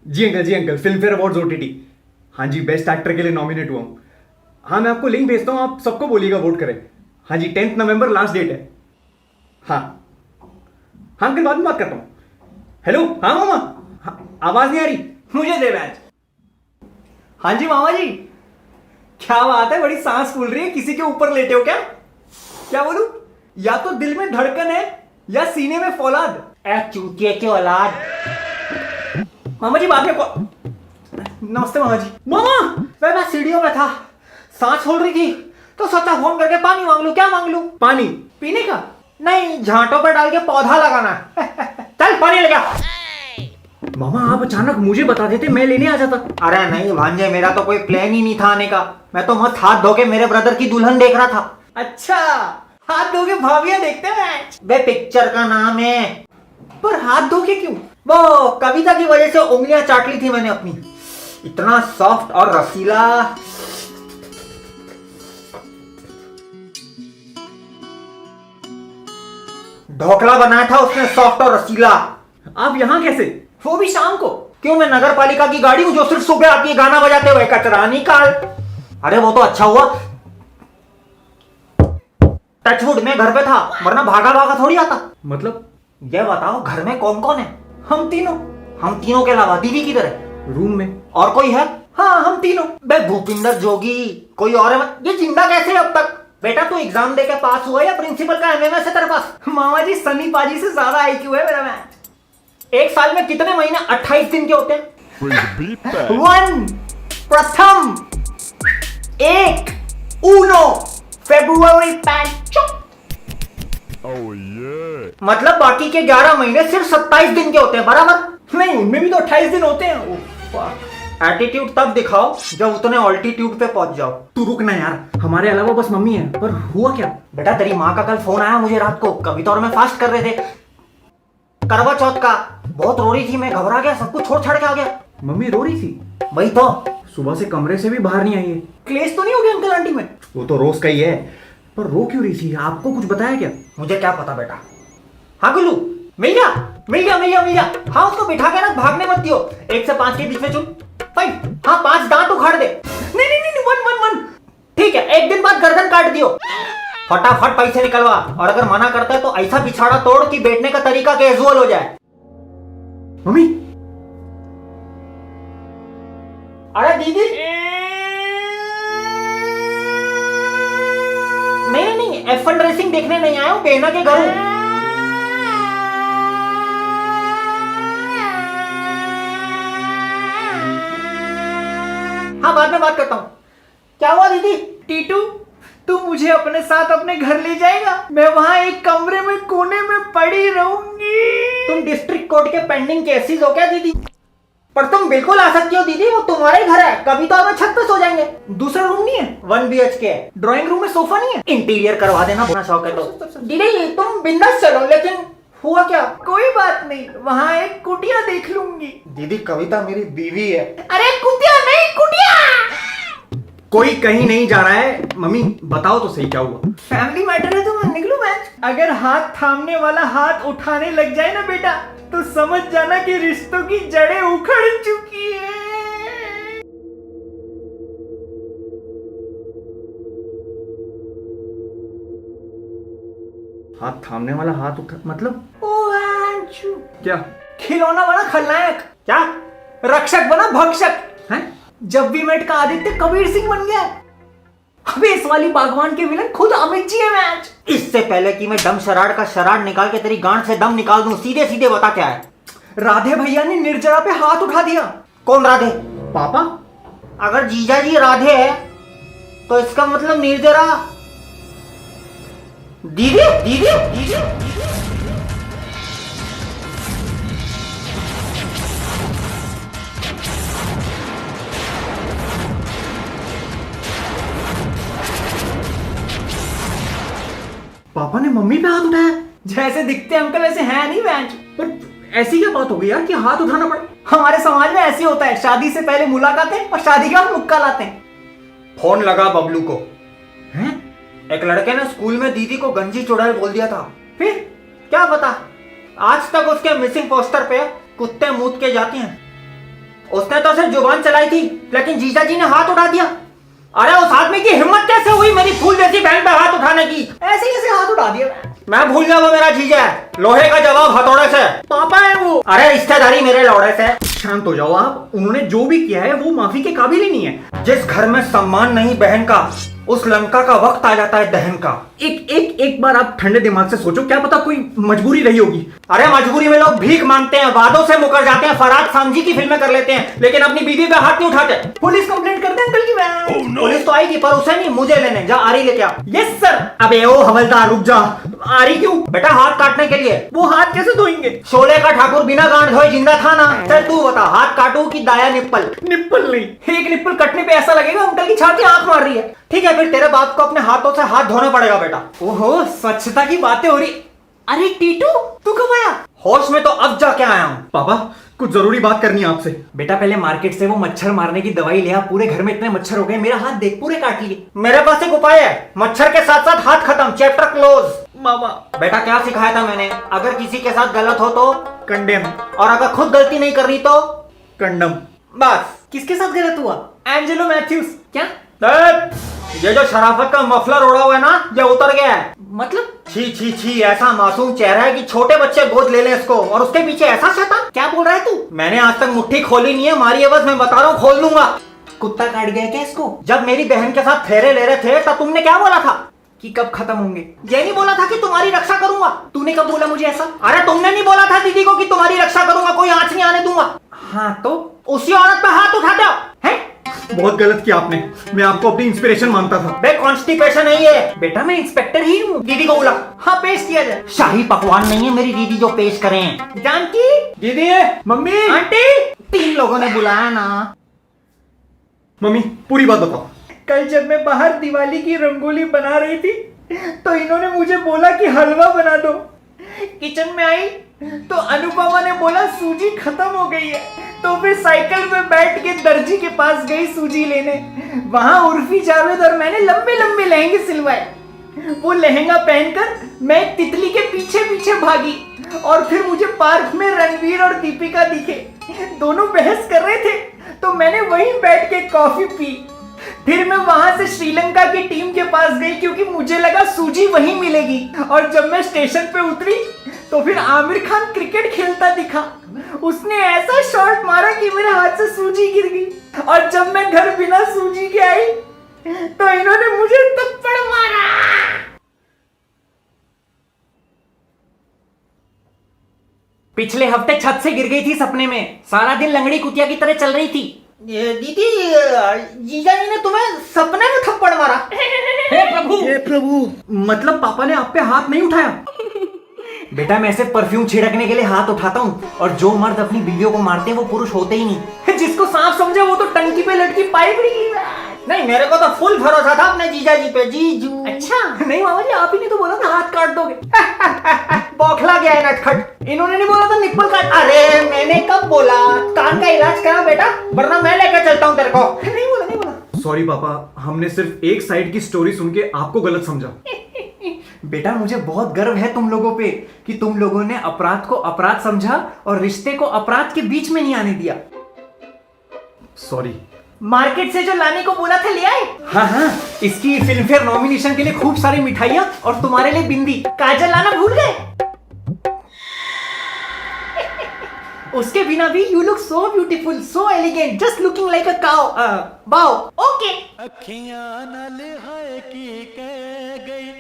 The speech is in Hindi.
जी अंकल, जी uncle, Filmfare awards OTT. हाँ जी, बेस्ट एक्टर के लिए नॉमिनेट हुआ हूँ। हाँ, मैं आपको लिंक भेजता हूँ, आप सबको बोलिएगा वोट करें। हाँ जी, 10 नवंबर लास्ट डेट है। हाँ। हाँ अंकल, बाद में बात करता हूँ। हेलो, हाँ मामा। हाँ, आवाज नहीं आ रही। मुझे दे मैच। हाँ जी मामा जी। क्या बात है, बड़ी सांस फूल रही है, किसी के ऊपर लेटे हो क्या? क्या बोलूं? या तो दिल में धड़कन है या सीने में फौलाद। ए चूतिए की औलाद। मामा जी बाद में नमस्ते मामा जी। मामा मैं सीढ़ियों में था, सांस छोड़ रही थी तो सोचा फोन करके पानी मांग लूं। क्या मांग लूं? पानी पीने का? नहीं, झांटों पर डाल के पौधा लगाना। चल पानी ले जा। मामा आप अचानक मुझे बता देते, मैं लेने आ जाता। अरे नहीं भांजे, मेरा तो कोई प्लान ही नहीं था आने का। मैं तो मस्त हाथ धो के मेरे ब्रदर की दुल्हन देख रहा था। अच्छा, हाथ धो के भाभियां देखते हैं मैच? बे पिक्चर का नाम है। पर हाथ धो के क्यों? वो कविता की वजह से उंगलियां चाट ली थी मैंने अपनी। इतना सॉफ्ट और रसीला। ढोकला बनाया था उसने, सॉफ्ट और रसीला। आप यहाँ कैसे, वो भी शाम को? क्यों, मैं नगर पालिका की गाड़ी हूं जो सिर्फ सुबह आती है गाना बजाते हुए, कचरा निकाल। अरे वो तो अच्छा हुआ टचवुड में घर पे था, वरना भागा भागा थोड़ी आता। मतलब? ये बताओ घर में कौन कौन है? हम तीनों। हम तीनों के अलावा दीदी किधर है? रूम में। और कोई है? हाँ, हम तीनों। बे भूपिंदर जोगी, कोई और है? ये जिंदा कैसे है अब तक? बेटा तू एग्जाम देके पास हुआ या प्रिंसिपल का एमएमएस है तेरे पास? मामा जी, सनी पाजी से ज्यादा आईक्यू है मेरा मैच। एक साल में कितने महीने? 28 दिन के होते हैं। Bring the beat back. One, प्रथम, एक, ऊनो, फेब्रुवरी पैंचो। Oh yeah. मतलब बाकी के 11 महीने सिर्फ 27 दिन के होते हैं, बराबर? नहीं, उनमें भी तो 28 दिन होते हैं। एटीट्यूड तब दिखाओ जब उतने ऑल्टीट्यूड पे पहुंच जाओ। तू रुकना यार, हमारे अलावा बस मम्मी है। पर हुआ क्या? बेटा तेरी माँ का कल फोन आया मुझे रात को, कविता और मैं फास्ट कर रहे थे करवा चौथ का। बहुत रो रही थी, मैं घबरा गया, सब कुछ छोड़ छाड़ के आ गया। मम्मी रो रही थी? वही तो। सुबह से कमरे से भी बाहर नहीं आई है। क्लेश तो नहीं हो गया अंकल आंटी में? वो तो रोज का ही है, पर रो क्यों रही थी? आपको कुछ बताया क्या? मुझे क्या पता बेटा। हाँ गुल्लू, मिल गया मिल गया मिल गया मिल गया। हाँ उसको बिठा के ना भागने मत दियो। 1 से 5 के बीच में चुन। 5। हाँ 5 दांत उखाड़ दे। नहीं नहीं नहीं, 1 1 1। ठीक है, एक दिन बाद गर्दन काट दियो। फटाफट पैसे निकलवा, और अगर मना करता है तो ऐसा पिछाड़ा तोड़ कि बैठने का तरीका कैजुअल हो जाए। मम्मी। अरे दीदी। नहीं नहीं, F1 रेसिंग देखने नहीं आया हूं, बेना के घर हूं। हाँ बाद में बात करता हूँ। क्या हुआ दीदी? टीटू, तू मुझे अपने साथ अपने घर ले जाएगा? मैं वहां एक कमरे में कोने में पड़ी रहूंगी। तुम डिस्ट्रिक्ट कोर्ट के पेंडिंग केसेस हो क्या दीदी? पर तुम बिल्कुल आ सकती हो दीदी, वो तुम्हारा ही घर है। कभी तो हमें छत पे सो जाएंगे। दूसरा रूम नहीं है? 1 BHK है। ड्राइंग रूम में सोफा नहीं है? इंटीरियर करवा देना, अपना शौक है तो। दीदी तुम बिंदास चलो, लेकिन हुआ क्या? कोई बात नहीं, वहां एक कुटिया देख लूंगी। दीदी कविता मेरी बीवी है। अरे कुटिया नहीं, कुटिया। कोई कहीं नहीं जा रहा है। मम्मी बताओ तो सही, क्या हुआ? फैमिली मैटर है तो मैं निकलूं मैच? अगर हाथ थामने वाला हाथ उठाने लग जाए ना बेटा, तो समझ जाना कि रिश्तों की जड़ें उखड़ चुकी है। हाथ थामने वाला हाथ उठा मतलब? ओ अंशु, क्या खिलौना बना खलनायक? क्या रक्षक बना भक्षक? हैं? जब भी मेट का आदित्य कबीर सिंह बन गया। अबे इस वाली बागवान के विलन खुद अमित जी है मैच। इससे पहले कि मैं दम शराड़ का शराड़ निकाल के तेरी गांड से दम निकाल दूं, सीधे सीधे बता क्या है? राधे भैया ने निर्जरा पे हाथ उठा दिया। कौन राधे? पापा। अगर जीजा जी राधे है तो इसका मतलब निर्जरा दीदी दीदी दीदी। पापा ने मम्मी पे हाथ उठाया? जैसे दिखते अंकल वैसे हैं नहीं मैच। पर ऐसी क्या बात हो गई यार कि हाथ उठाना पड़ा? हमारे समाज में ऐसे होता है, शादी से पहले मुलाकातें और शादी के बाद मुक्का लाते हैं। फोन लगा बबलू को। हैं? एक लड़के ने स्कूल में दीदी को गंजी चुड़ैल बोल दिया था। फिर? क्या पता, आज तक उसके मिसिंग पोस्टर पे कुत्ते मूत के जाती हैं। उसने तो सिर्फ जुबान चलाई थी, लेकिन जीजा जी ने हाथ उठा दिया। अरे उस आदमी की हिम्मत कैसे हुई मेरी फूल जैसी बहन पे हाथ उठाने की? ऐसे कैसे हाथ उठा दिया? मैं भूल गया वो मेरा जीजा है, लोहे का जवाब हथौड़े से। पापा है वो। अरे रिश्तेदारी मेरे लौड़े से। शांत हो जाओ आप, उन्होंने जो भी किया है वो माफी के काबिल ही नहीं है। जिस घर में सम्मान नहीं बहन का, उस लंका का वक्त आ जाता है दहन का। एक बार आप ठंडे दिमाग से सोचो, क्या पता कोई मजबूरी रही होगी। अरे मजबूरी में लोग भीख मांगते हैं, वादों से मुकर जाते हैं, फरहाद सामजी की फिल्में कर लेते हैं, लेकिन अपनी बीवी पे हाथ नहीं उठाते। पुलिस कंप्लेंट करते हैं अंकल की मैं। पुलिस तो आएगी पर उसे नहीं, मुझे लेने। जा आरी लेके आ। Yes sir. अबे ओ हवलदार रुक जा। आरी क्यों? बेटा हाथ काटने के लिए। वो हाथ कैसे धोएंगे? शोले का ठाकुर बिना गांड धोए जिंदा था ना। चल तू बता, हाथ काटू की दाया निप्पल? निप्पल नहीं। एक निप्पल कटने पे ऐसा लगेगा अंकल की छाती आंख मार रही है। ठीक है फिर तेरे बाप को अपने हाथों से हाथ धोने पड़ेगा बेटा। ओहो, स्वच्छता की बातें हो रही। अरे टीटू तू कब आया? होश में तो अब जाके आया हूँ। पापा कुछ जरूरी बात करनी है आपसे। बेटा पहले मार्केट से वो मच्छर मारने की दवाई ले आ, पूरे घर में इतने मच्छर हो गए, मेरा हाथ देख पूरे काट लिए। मेरे पास एक उपाय है, मच्छर के साथ साथ हाथ खत्म, चैप्टर क्लोज। मामा बेटा क्या सिखाया था मैंने? अगर किसी के साथ गलत हो तो कंडेम, और अगर खुद गलती नहीं कर रही तो कंडम। बस। किसके साथ गलत हुआ? एंजेलो मैथ्यूज। क्या? ये जो शराफत का मफलर ओढ़ा हुआ है ना, ये उतर गया है। मतलब? छी छी छी, ऐसा मासूम चेहरा है कि छोटे बच्चे गोद ले लें इसको, और उसके पीछे ऐसा शैतान। क्या बोल रहा है तू? मैंने आज तक मुट्ठी खोली नहीं है, मारी है बस, मैं बता रहा हूँ खोल दूंगा। कुत्ता काट गया क्या इसको? जब मेरी बहन के साथ फेरे ले रहे थे तब तुमने क्या बोला था? कि कब खत्म होंगे? ये नहीं बोला था कि तुम्हारी रक्षा करूंगा? तूने कब बोला मुझे ऐसा? अरे तुमने नहीं बोला था दीदी को कि तुम्हारी रक्षा करूंगा, कोई आंच नहीं आने दूंगा? हाँ तो उसी औरत पे हाथ उठाते हो हैं? बहुत गलत किया आपने, मैं आपको अपनी इंस्पिरेशन मानता था। बे कॉन्स्टिपेशन नहीं है बेटा, मैं इंस्पेक्टर ही हूँ। दीदी को बुला। हाँ पेश किया जाए। शाही पकवान नहीं है मेरी दीदी जो पेश करें। जानकी दीदी है, मम्मी, आंटी, 3 लोगों ने बुलाया ना। मम्मी पूरी बात बताओ। कल जब मैं बाहर दिवाली की रंगोली बना रही थी तो इन्होंने मुझे बोला कि हलवा बना दो। किचन में आई तो अनुपमा ने बोला सूजी खत्म हो गई है, तो फिर साइकिल में बैठ के दर्जी के पास गई सूजी लेने। वहां उर्फी जावेद और मैंने लंबे लंबे लहंगे सिलवाए। वो लहंगा पहनकर मैं एक तितली के पीछे पीछे भागी, और फिर मुझे पार्क में रणवीर और दीपिका दिखे। दोनों बहस कर रहे थे तो मैंने वहीं बैठ के कॉफी पी। फिर मैं वहां से श्रीलंका की टीम के पास गई क्योंकि मुझे लगा सूजी वहीं मिलेगी, और जब मैं स्टेशन पे उतरी तो फिर आमिर खान क्रिकेट खेलता दिखा। उसने ऐसा शॉट मारा कि मेरे हाथ से सूजी गिर गई, और जब मैं घर बिना सूजी के आई तो इन्होंने मुझे थप्पड़ मारा। पिछले हफ्ते छत से गिर गई थी सपने में, सारा दिन लंगड़ी कुतिया की तरह चल रही थी। दीदी जीजा जी ने तुम्हें सपने में थप्पड़ मारा? हे प्रभु, मतलब पापा ने आप पे हाथ नहीं उठाया? बेटा मैं सिर्फ परफ्यूम छिड़कने के लिए हाथ उठाता हूँ, और जो मर्द अपनी बीवियों को मारते हैं वो पुरुष होते ही नहीं। जिसको सांप समझे वो तो टंकी पे लटकी पाइप नहीं, मेरे को तो फुल भरोसा था अपने जीजा जी पे। जीजू अच्छा नहीं मामा जी, आप ही ने तो बोला था हाथ काट दोगे। बौखला गया है नटखट। इन्होंने नहीं बोला था निप्पल काट। अरे मैंने कब बोला? कान का इलाज करा बेटा, वरना मैं लेकर चलता हूँ तेरे को। नहीं बोला नहीं बोला। सॉरी पापा, हमने सिर्फ एक साइड की स्टोरी सुन के आपको गलत समझा। बेटा मुझे बहुत गर्व है तुम लोगों पे कि तुम लोगों ने अपराध को अपराध समझा और रिश्ते को अपराध के बीच में नहीं आने दिया। सॉरी। मार्केट से जो लाने को बोला था ले आए? हाँ हाँ, इसकी फिल्म फेयर नॉमिनेशन के लिए खूब सारी मिठाइयाँ और तुम्हारे लिए बिंदी। काजल लाना भूल गए? उसके बिना भी you look so beautiful, so elegant, just looking like a cow. बाओ। ओके। अखियां न लिहाए की कह गई